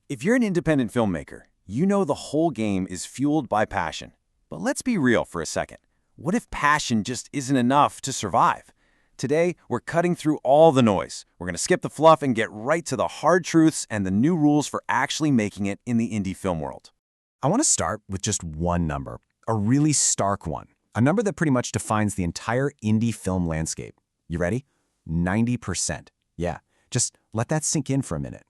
If you're an independent filmmaker, you know the whole game is fueled by passion. But let's be real for a second. What if passion just isn't enough to survive? Today, we're cutting through all the noise. We're going to skip the fluff and get right to the hard truths and the new rules for actually making it in the indie film world. I want to start with just one number, a really stark one, a number that pretty much defines the entire indie film landscape. You ready? 90%. Yeah, just let that sink in for a minute.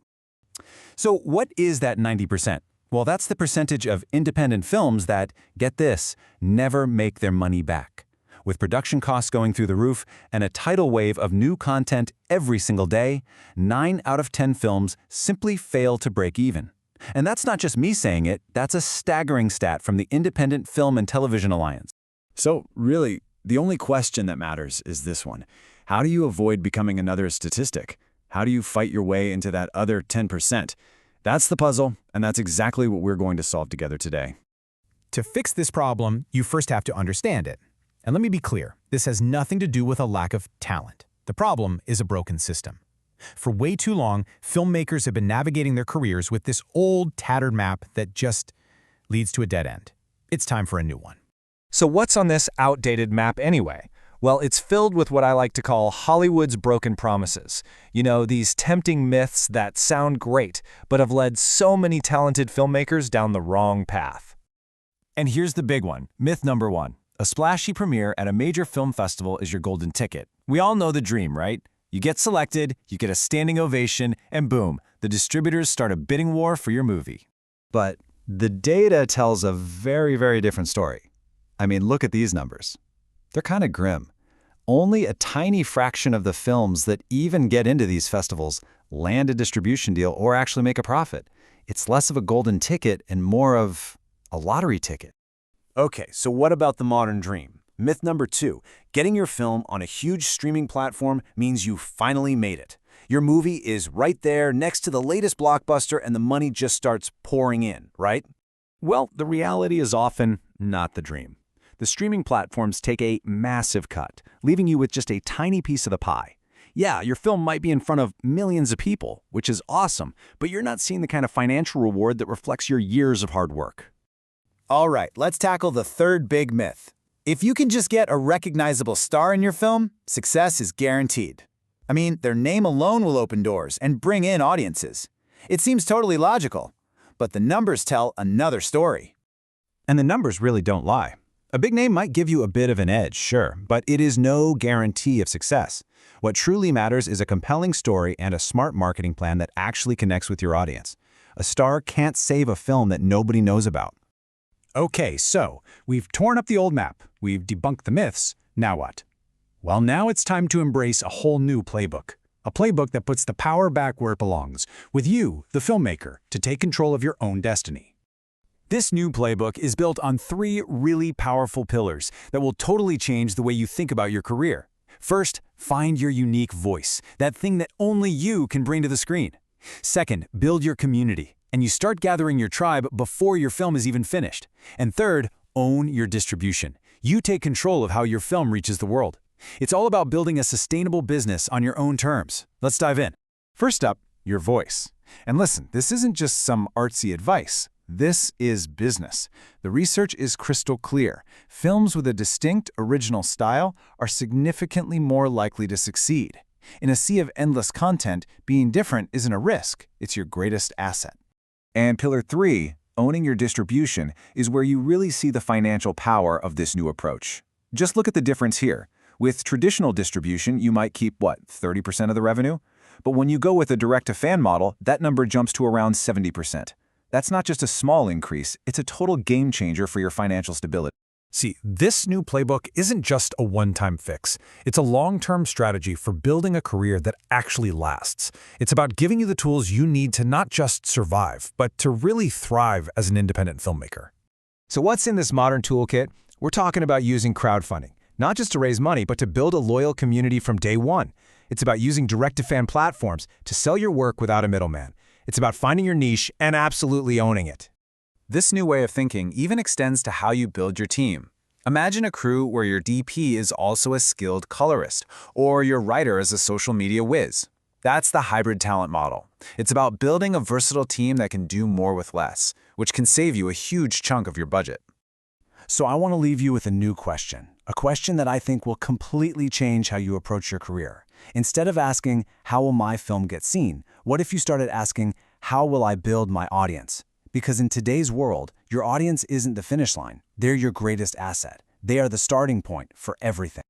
So what is that 90%? Well, that's the percentage of independent films that, get this, never make their money back. With production costs going through the roof and a tidal wave of new content every single day, 9 out of 10 films simply fail to break even. And that's not just me saying it, that's a staggering stat from the Independent Film and Television Alliance. So really, the only question that matters is this one. How do you avoid becoming another statistic? How do you fight your way into that other 10%? That's the puzzle, and that's exactly what we're going to solve together today. To fix this problem, you first have to understand it. And let me be clear, this has nothing to do with a lack of talent. The problem is a broken system. For way too long, filmmakers have been navigating their careers with this old, tattered map that just leads to a dead end. It's time for a new one. So what's on this outdated map anyway? Well, it's filled with what I like to call Hollywood's broken promises. You know, these tempting myths that sound great, but have led so many talented filmmakers down the wrong path. And here's the big one, myth number 1. A splashy premiere at a major film festival is your golden ticket. We all know the dream, right? You get selected, you get a standing ovation, and boom, the distributors start a bidding war for your movie. But the data tells a very, very different story. I mean, look at these numbers. They're kind of grim. Only a tiny fraction of the films that even get into these festivals land a distribution deal or actually make a profit. It's less of a golden ticket and more of a lottery ticket. Okay, so what about the modern dream? Myth number 2, getting your film on a huge streaming platform means you finally made it. Your movie is right there next to the latest blockbuster and the money just starts pouring in, right? Well, the reality is often not the dream. The streaming platforms take a massive cut, leaving you with just a tiny piece of the pie. Yeah, your film might be in front of millions of people, which is awesome, but you're not seeing the kind of financial reward that reflects your years of hard work. All right, let's tackle the third big myth. If you can just get a recognizable star in your film, success is guaranteed. I mean, their name alone will open doors and bring in audiences. It seems totally logical, but the numbers tell another story. And the numbers really don't lie. A big name might give you a bit of an edge, sure, but it is no guarantee of success. What truly matters is a compelling story and a smart marketing plan that actually connects with your audience. A star can't save a film that nobody knows about. Okay, so we've torn up the old map, we've debunked the myths, now what? Well, now it's time to embrace a whole new playbook. A playbook that puts the power back where it belongs, with you, the filmmaker, to take control of your own destiny. This new playbook is built on 3 really powerful pillars that will totally change the way you think about your career. First, find your unique voice, that thing that only you can bring to the screen. Second, build your community, and you start gathering your tribe before your film is even finished. And third, own your distribution. You take control of how your film reaches the world. It's all about building a sustainable business on your own terms. Let's dive in. First up, your voice. And listen, this isn't just some artsy advice. This is business. The research is crystal clear. Films with a distinct, original style are significantly more likely to succeed. In a sea of endless content, being different isn't a risk, it's your greatest asset. And pillar 3, owning your distribution, is where you really see the financial power of this new approach. Just look at the difference here. With traditional distribution, you might keep, 30% of the revenue? But when you go with a direct-to-fan model, that number jumps to around 70%. That's not just a small increase, it's a total game changer for your financial stability. See, this new playbook isn't just a one-time fix. It's a long-term strategy for building a career that actually lasts. It's about giving you the tools you need to not just survive, but to really thrive as an independent filmmaker. So what's in this modern toolkit? We're talking about using crowdfunding, not just to raise money, but to build a loyal community from day one. It's about using direct-to-fan platforms to sell your work without a middleman. It's about finding your niche and absolutely owning it. This new way of thinking even extends to how you build your team. Imagine a crew where your DP is also a skilled colorist, or your writer is a social media whiz. That's the hybrid talent model. It's about building a versatile team that can do more with less, which can save you a huge chunk of your budget. So I want to leave you with a new question, a question that I think will completely change how you approach your career. Instead of asking, how will my film get seen? What if you started asking, how will I build my audience? Because in today's world, your audience isn't the finish line. They're your greatest asset. They are the starting point for everything.